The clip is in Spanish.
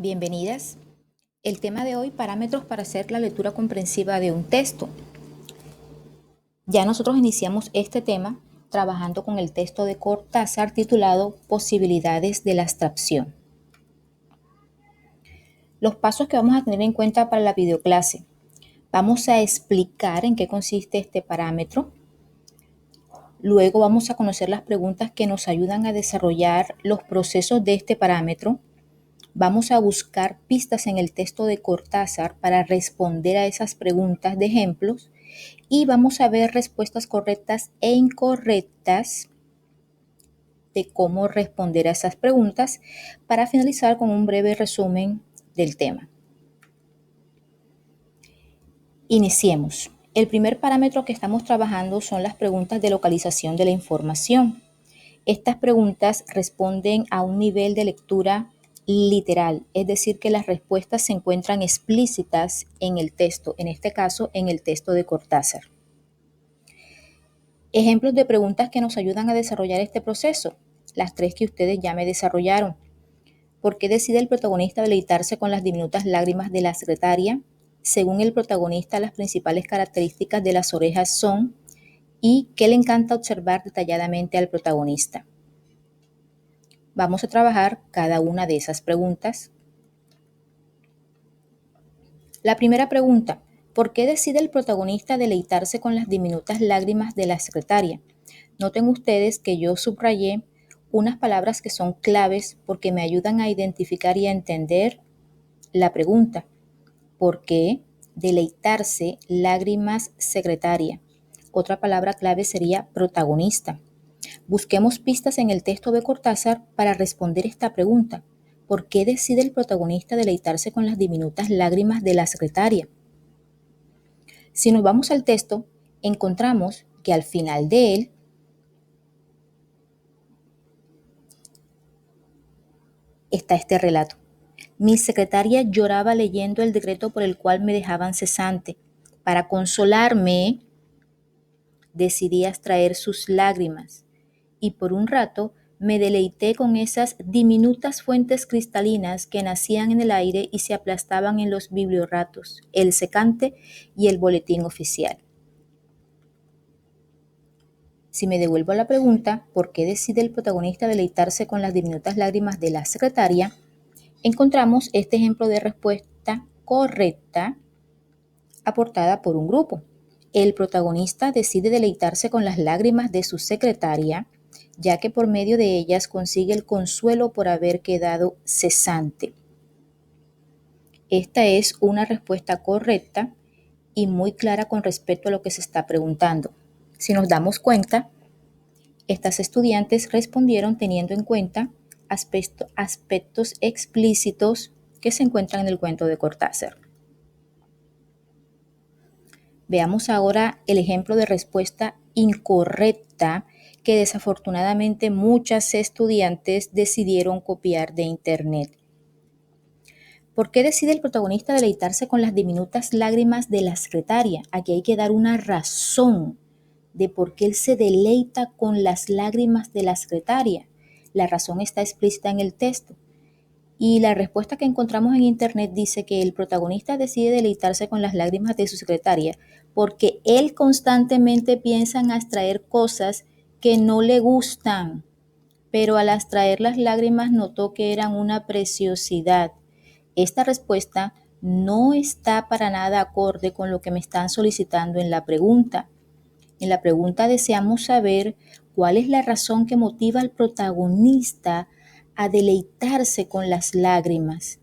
Bienvenidas. El tema de hoy, parámetros para hacer la lectura comprensiva de un texto. Ya nosotros iniciamos este tema trabajando con el texto de Cortázar titulado Posibilidades de la abstracción. Los pasos que vamos a tener en cuenta para la videoclase. Vamos a explicar en qué consiste este parámetro. Luego vamos a conocer las preguntas que nos ayudan a desarrollar los procesos de este parámetro. Vamos a buscar pistas en el texto de Cortázar para responder a esas preguntas de ejemplos y vamos a ver respuestas correctas e incorrectas de cómo responder a esas preguntas para finalizar con un breve resumen del tema. Iniciemos. El primer parámetro que estamos trabajando son las preguntas de localización de la información. Estas preguntas responden a un nivel de lectura literal, es decir, que las respuestas se encuentran explícitas en el texto, en este caso en el texto de Cortázar. Ejemplos de preguntas que nos ayudan a desarrollar este proceso, las tres que ustedes ya me desarrollaron. ¿Por qué decide el protagonista deleitarse con las diminutas lágrimas de la secretaria? Según el protagonista, las principales características de las orejas son y qué le encanta observar detalladamente al protagonista. Vamos a trabajar cada una de esas preguntas. La primera pregunta, ¿por qué decide el protagonista deleitarse con las diminutas lágrimas de la secretaria? Noten ustedes que yo subrayé unas palabras que son claves porque me ayudan a identificar y a entender la pregunta. ¿Por qué deleitarse lágrimas secretaria? Otra palabra clave sería protagonista. Busquemos pistas en el texto de Cortázar para responder esta pregunta. ¿Por qué decide el protagonista deleitarse con las diminutas lágrimas de la secretaria? Si nos vamos al texto, encontramos que al final de él está este relato. Mi secretaria lloraba leyendo el decreto por el cual me dejaban cesante. Para consolarme, decidí abstraer sus lágrimas y por un rato me deleité con esas diminutas fuentes cristalinas que nacían en el aire y se aplastaban en los bibliorratos, el secante y el boletín oficial. Si me devuelvo a la pregunta, ¿por qué decide el protagonista deleitarse con las diminutas lágrimas de la secretaria? Encontramos este ejemplo de respuesta correcta aportada por un grupo. El protagonista decide deleitarse con las lágrimas de su secretaria, ya que por medio de ellas consigue el consuelo por haber quedado cesante. Esta es una respuesta correcta y muy clara con respecto a lo que se está preguntando. Si nos damos cuenta, estas estudiantes respondieron teniendo en cuenta aspectos explícitos que se encuentran en el cuento de Cortázar. Veamos ahora el ejemplo de respuesta incorrecta que desafortunadamente muchas estudiantes decidieron copiar de internet. ¿Por qué decide el protagonista deleitarse con las diminutas lágrimas de la secretaria? Aquí hay que dar una razón de por qué él se deleita con las lágrimas de la secretaria. La razón está explícita en el texto. Y la respuesta que encontramos en internet dice que el protagonista decide deleitarse con las lágrimas de su secretaria porque él constantemente piensa en abstraer cosas que no le gustan, pero al abstraer las lágrimas notó que eran una preciosidad. Esta respuesta no está para nada acorde con lo que me están solicitando en la pregunta. En la pregunta deseamos saber cuál es la razón que motiva al protagonista a deleitarse con las lágrimas.